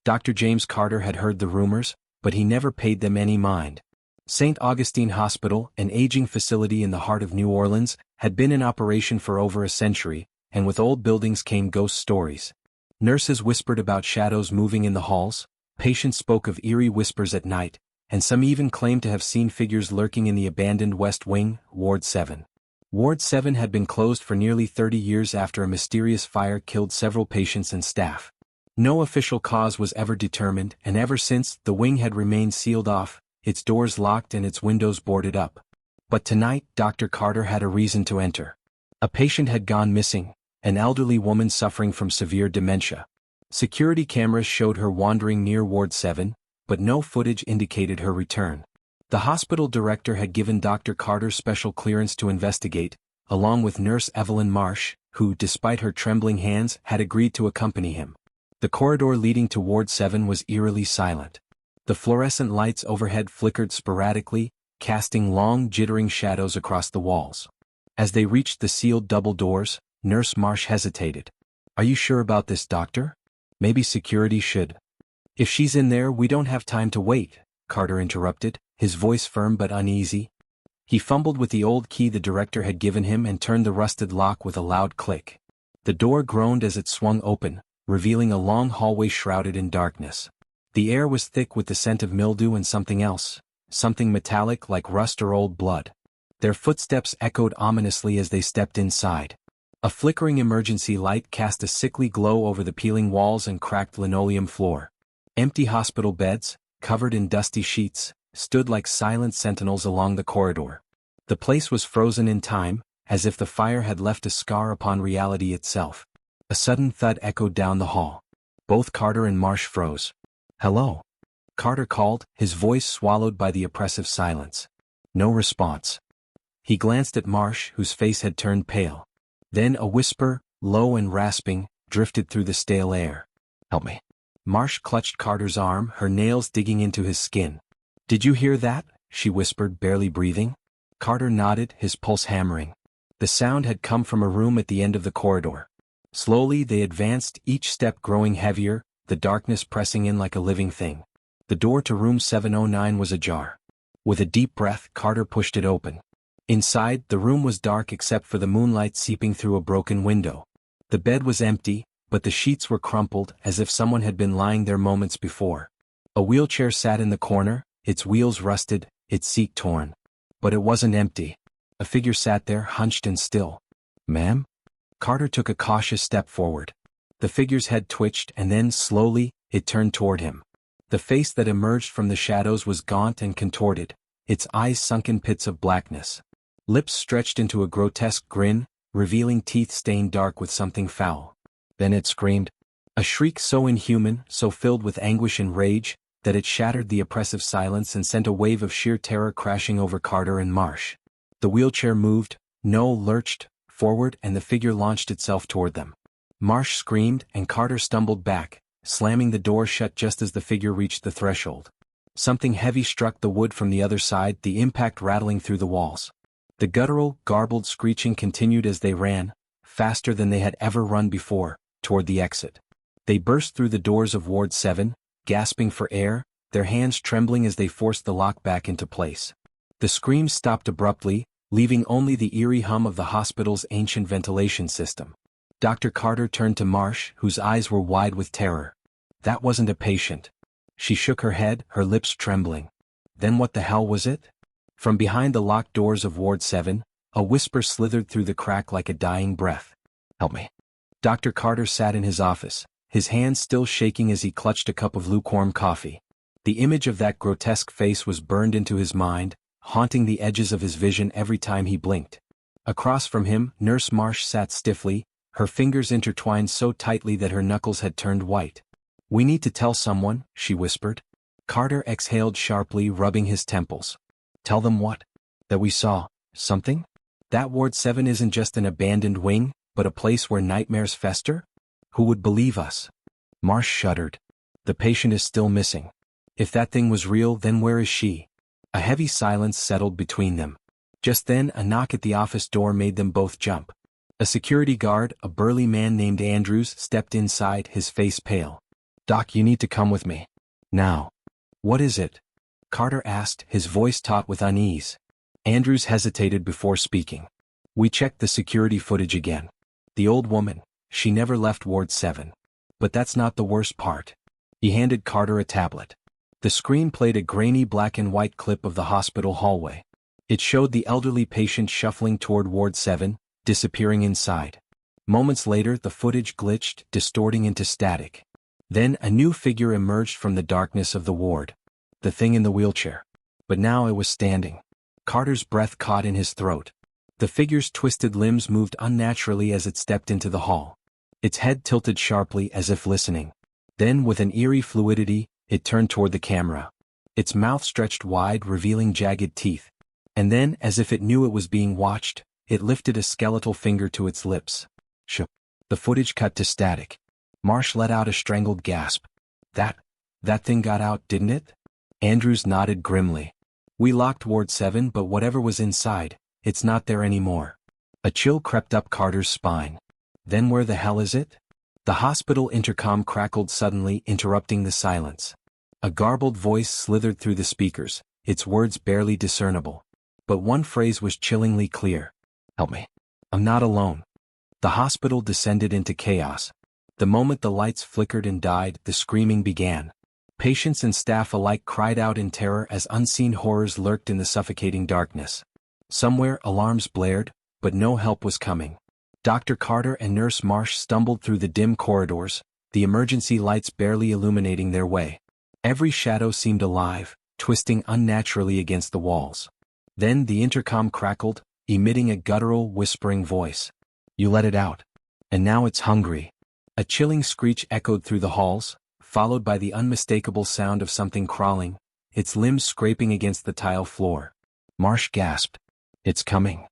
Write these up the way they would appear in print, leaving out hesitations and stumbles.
Dr. James Carter had heard the rumors, but he never paid them any mind. St. Augustine Hospital, an aging facility in the heart of New Orleans, had been in operation for over a century, and with old buildings came ghost stories. Nurses whispered about shadows moving in the halls, patients spoke of eerie whispers at night, and some even claimed to have seen figures lurking in the abandoned West Wing, Ward 7. Ward 7 had been closed for nearly 30 years after a mysterious fire killed several patients and staff. No official cause was ever determined, and ever since, the wing had remained sealed off, its doors locked and its windows boarded up. But tonight, Dr. Carter had a reason to enter. A patient had gone missing, an elderly woman suffering from severe dementia. Security cameras showed her wandering near Ward 7, but no footage indicated her return. The hospital director had given Dr. Carter special clearance to investigate, along with nurse Evelyn Marsh, who, despite her trembling hands, had agreed to accompany him. The corridor leading to Ward 7 was eerily silent. The fluorescent lights overhead flickered sporadically, casting long, jittering shadows across the walls. As they reached the sealed double doors, Nurse Marsh hesitated. "Are you sure about this, doctor? Maybe security should." "If she's in there, we don't have time to wait," Carter interrupted, his voice firm but uneasy. He fumbled with the old key the director had given him and turned the rusted lock with a loud click. The door groaned as it swung open, revealing a long hallway shrouded in darkness. The air was thick with the scent of mildew and something else, something metallic like rust or old blood. Their footsteps echoed ominously as they stepped inside. A flickering emergency light cast a sickly glow over the peeling walls and cracked linoleum floor. Empty hospital beds, covered in dusty sheets, stood like silent sentinels along the corridor. The place was frozen in time, as if the fire had left a scar upon reality itself. A sudden thud echoed down the hall. Both Carter and Marsh froze. "Hello?" Carter called, his voice swallowed by the oppressive silence. No response. He glanced at Marsh, whose face had turned pale. Then a whisper, low and rasping, drifted through the stale air. "Help me." Marsh clutched Carter's arm, her nails digging into his skin. "Did you hear that?" she whispered, barely breathing. Carter nodded, his pulse hammering. The sound had come from a room at the end of the corridor. Slowly they advanced, each step growing heavier, the darkness pressing in like a living thing. The door to room 709 was ajar. With a deep breath, Carter pushed it open. Inside, the room was dark except for the moonlight seeping through a broken window. The bed was empty, but the sheets were crumpled as if someone had been lying there moments before. A wheelchair sat in the corner, its wheels rusted, its seat torn. But it wasn't empty. A figure sat there, hunched and still. "Ma'am?" Carter took a cautious step forward. The figure's head twitched and then, slowly, it turned toward him. The face that emerged from the shadows was gaunt and contorted, its eyes sunk in pits of blackness. Lips stretched into a grotesque grin, revealing teeth stained dark with something foul. Then it screamed. A shriek so inhuman, so filled with anguish and rage, that it shattered the oppressive silence and sent a wave of sheer terror crashing over Carter and Marsh. The wheelchair moved, lurched forward, and the figure launched itself toward them. Marsh screamed, and Carter stumbled back, slamming the door shut just as the figure reached the threshold. Something heavy struck the wood from the other side, the impact rattling through the walls. The guttural, garbled screeching continued as they ran, faster than they had ever run before, toward the exit. They burst through the doors of Ward 7, gasping for air, their hands trembling as they forced the lock back into place. The screams stopped abruptly, leaving only the eerie hum of the hospital's ancient ventilation system. Dr. Carter turned to Marsh, whose eyes were wide with terror. "That wasn't a patient." She shook her head, her lips trembling. "Then what the hell was it?" From behind the locked doors of Ward 7, a whisper slithered through the crack like a dying breath. "Help me." Dr. Carter sat in his office, his hands still shaking as he clutched a cup of lukewarm coffee. The image of that grotesque face was burned into his mind, haunting the edges of his vision every time he blinked. Across from him, Nurse Marsh sat stiffly, her fingers intertwined so tightly that her knuckles had turned white. "We need to tell someone," she whispered. Carter exhaled sharply, rubbing his temples. "Tell them what?" "That we saw something? That Ward 7 isn't just an abandoned wing, but a place where nightmares fester? Who would believe us?" Marsh shuddered. "The patient is still missing. If that thing was real, then where is she?" A heavy silence settled between them. Just then, a knock at the office door made them both jump. A security guard, a burly man named Andrews, stepped inside, his face pale. "Doc, you need to come with me. Now." "What is it?" Carter asked, his voice taut with unease. Andrews hesitated before speaking. "We checked the security footage again. The old woman, she never left Ward 7. But that's not the worst part." He handed Carter a tablet. The screen played a grainy black and white clip of the hospital hallway. It showed the elderly patient shuffling toward Ward 7, disappearing inside. Moments later, the footage glitched, distorting into static. Then a new figure emerged from the darkness of the ward. The thing in the wheelchair. But now it was standing. Carter's breath caught in his throat. The figure's twisted limbs moved unnaturally as it stepped into the hall. Its head tilted sharply as if listening. Then, with an eerie fluidity, it turned toward the camera. Its mouth stretched wide, revealing jagged teeth. And then, as if it knew it was being watched, it lifted a skeletal finger to its lips. Shh. The footage cut to static. Marsh let out a strangled gasp. That thing got out, didn't it?" Andrews nodded grimly. "We locked Ward 7, but whatever was inside, it's not there anymore." A chill crept up Carter's spine. "Then where the hell is it?" The hospital intercom crackled suddenly, interrupting the silence. A garbled voice slithered through the speakers, its words barely discernible. But one phrase was chillingly clear. "Help me. I'm not alone." The hospital descended into chaos. The moment the lights flickered and died, the screaming began. Patients and staff alike cried out in terror as unseen horrors lurked in the suffocating darkness. Somewhere alarms blared, but no help was coming. Dr. Carter and Nurse Marsh stumbled through the dim corridors, the emergency lights barely illuminating their way. Every shadow seemed alive, twisting unnaturally against the walls. Then the intercom crackled, emitting a guttural, whispering voice. "You let it out. And now it's hungry." A chilling screech echoed through the halls, followed by the unmistakable sound of something crawling, its limbs scraping against the tile floor. Marsh gasped. "It's coming."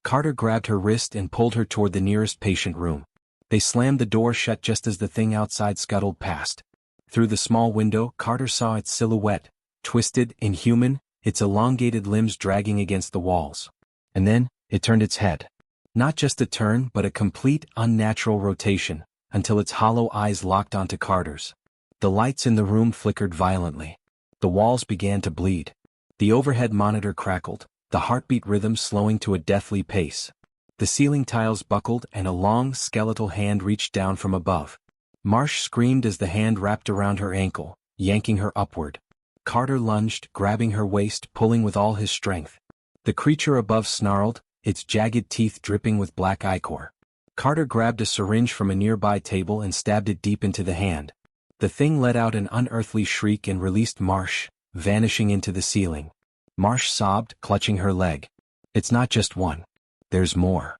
Carter grabbed her wrist and pulled her toward the nearest patient room. They slammed the door shut just as the thing outside scuttled past. Through the small window, Carter saw its silhouette, twisted, inhuman, its elongated limbs dragging against the walls. And then, it turned its head. Not just a turn, but a complete, unnatural rotation, until its hollow eyes locked onto Carter's. The lights in the room flickered violently. The walls began to bleed. The overhead monitor crackled, the heartbeat rhythm slowing to a deathly pace. The ceiling tiles buckled and a long, skeletal hand reached down from above. Marsh screamed as the hand wrapped around her ankle, yanking her upward. Carter lunged, grabbing her waist, pulling with all his strength. The creature above snarled, its jagged teeth dripping with black ichor. Carter grabbed a syringe from a nearby table and stabbed it deep into the hand. The thing let out an unearthly shriek and released Marsh, vanishing into the ceiling. Marsh sobbed, clutching her leg. "It's not just one. There's more."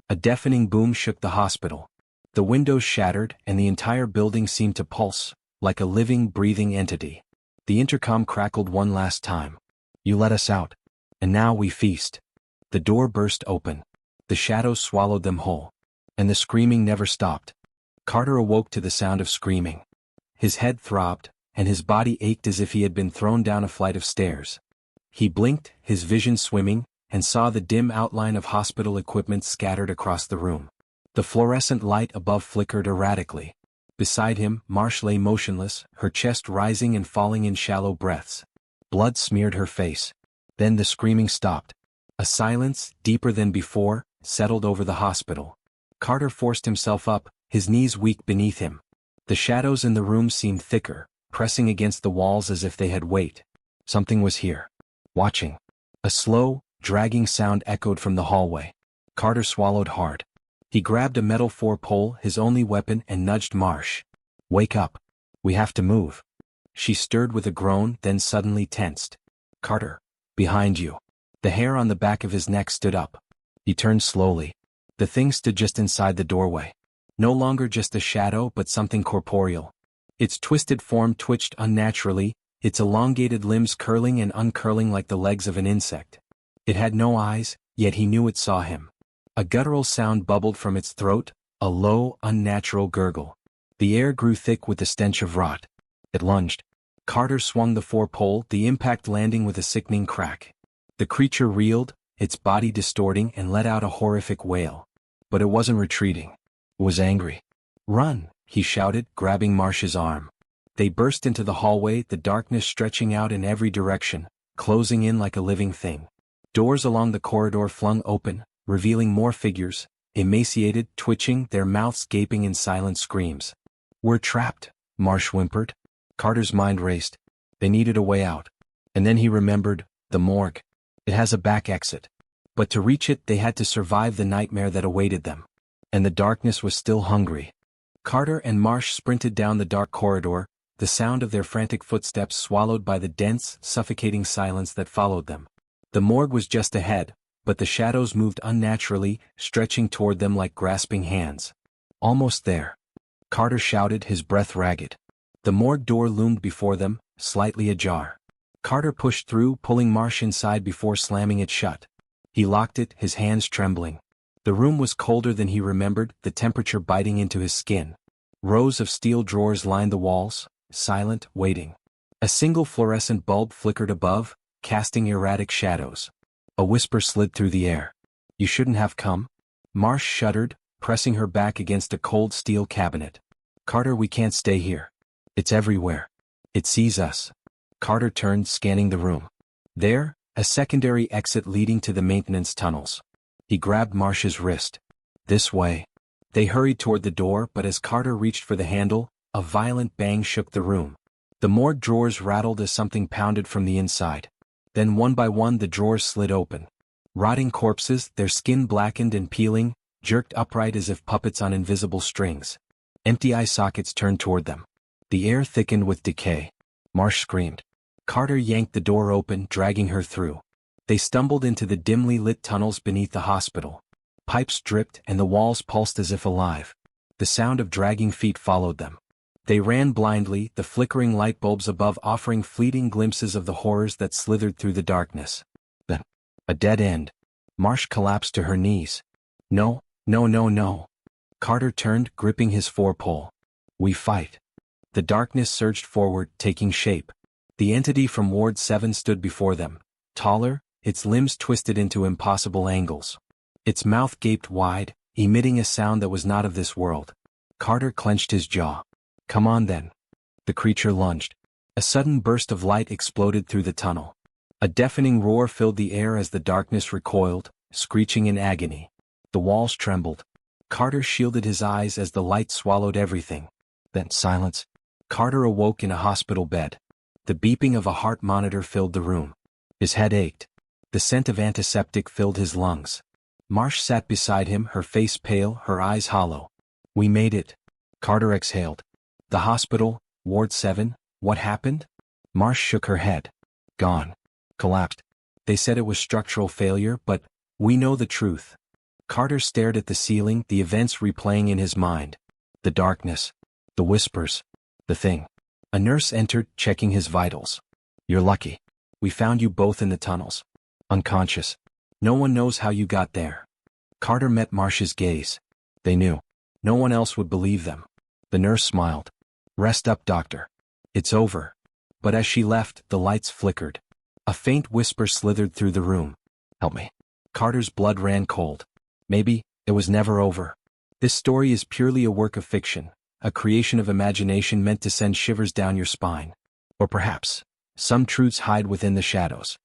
A deafening boom shook the hospital. The windows shattered and the entire building seemed to pulse, like a living, breathing entity. The intercom crackled one last time. "You let us out. And now we feast." The door burst open. The shadows swallowed them whole. And the screaming never stopped. Carter awoke to the sound of screaming. His head throbbed, and his body ached as if he had been thrown down a flight of stairs. He blinked, his vision swimming, and saw the dim outline of hospital equipment scattered across the room. The fluorescent light above flickered erratically. Beside him, Marsh lay motionless, her chest rising and falling in shallow breaths. Blood smeared her face. Then the screaming stopped. A silence, deeper than before, settled over the hospital. Carter forced himself up, his knees weak beneath him. The shadows in the room seemed thicker, pressing against the walls as if they had weight. Something was here. Watching. A slow, dragging sound echoed from the hallway. Carter swallowed hard. He grabbed a metal 4-pole, his only weapon, and nudged Marsh. "Wake up. We have to move." She stirred with a groan, then suddenly tensed. "Carter. Behind you." The hair on the back of his neck stood up. He turned slowly. The thing stood just inside the doorway. No longer just a shadow but something corporeal. Its twisted form twitched unnaturally, its elongated limbs curling and uncurling like the legs of an insect. It had no eyes, yet he knew it saw him. A guttural sound bubbled from its throat, a low, unnatural gurgle. The air grew thick with the stench of rot. It lunged. Carter swung the 4-pole, the impact landing with a sickening crack. The creature reeled, its body distorting, and let out a horrific wail. But it wasn't retreating. It was angry. "Run!" he shouted, grabbing Marsh's arm. They burst into the hallway, the darkness stretching out in every direction, closing in like a living thing. Doors along the corridor flung open, revealing more figures, emaciated, twitching, their mouths gaping in silent screams. "We're trapped," Marsh whimpered. Carter's mind raced. They needed a way out. And then he remembered, the morgue. It has a back exit. But to reach it, they had to survive the nightmare that awaited them. And the darkness was still hungry. Carter and Marsh sprinted down the dark corridor, the sound of their frantic footsteps swallowed by the dense, suffocating silence that followed them. The morgue was just ahead, but the shadows moved unnaturally, stretching toward them like grasping hands. Almost there. Carter shouted, his breath ragged. The morgue door loomed before them, slightly ajar. Carter pushed through, pulling Marsh inside before slamming it shut. He locked it, his hands trembling. The room was colder than he remembered, the temperature biting into his skin. Rows of steel drawers lined the walls, silent, waiting. A single fluorescent bulb flickered above, casting erratic shadows. A whisper slid through the air. "You shouldn't have come." Marsh shuddered, pressing her back against a cold steel cabinet. "Carter, we can't stay here. It's everywhere. It sees us." Carter turned, scanning the room. There, a secondary exit leading to the maintenance tunnels. He grabbed Marsh's wrist. "This way." They hurried toward the door, but as Carter reached for the handle, a violent bang shook the room. The morgue drawers rattled as something pounded from the inside. Then one by one the drawers slid open. Rotting corpses, their skin blackened and peeling, jerked upright as if puppets on invisible strings. Empty eye sockets turned toward them. The air thickened with decay. Marsh screamed. Carter yanked the door open, dragging her through. They stumbled into the dimly lit tunnels beneath the hospital. Pipes dripped and the walls pulsed as if alive. The sound of dragging feet followed them. They ran blindly, the flickering light bulbs above offering fleeting glimpses of the horrors that slithered through the darkness. Then, a dead end. Marsh collapsed to her knees. "No, no, no, no." Carter turned, gripping his forepole. "We fight." The darkness surged forward, taking shape. The entity from Ward 7 stood before them, taller, its limbs twisted into impossible angles. Its mouth gaped wide, emitting a sound that was not of this world. Carter clenched his jaw. "Come on then." The creature lunged. A sudden burst of light exploded through the tunnel. A deafening roar filled the air as the darkness recoiled, screeching in agony. The walls trembled. Carter shielded his eyes as the light swallowed everything. Then silence. Carter awoke in a hospital bed. The beeping of a heart monitor filled the room. His head ached. The scent of antiseptic filled his lungs. Marsh sat beside him, her face pale, her eyes hollow. "We made it." Carter exhaled. "The hospital, Ward 7, what happened?" Marsh shook her head. "Gone. Collapsed. They said it was structural failure, but we know the truth." Carter stared at the ceiling, the events replaying in his mind. The darkness. The whispers. The thing. A nurse entered, checking his vitals. "You're lucky. We found you both in the tunnels. Unconscious. No one knows how you got there." Carter met Marsh's gaze. They knew. No one else would believe them. The nurse smiled. "Rest up, doctor. It's over." But as she left, the lights flickered. A faint whisper slithered through the room. "Help me." Carter's blood ran cold. Maybe it was never over. This story is purely a work of fiction, a creation of imagination meant to send shivers down your spine. Or perhaps, some truths hide within the shadows.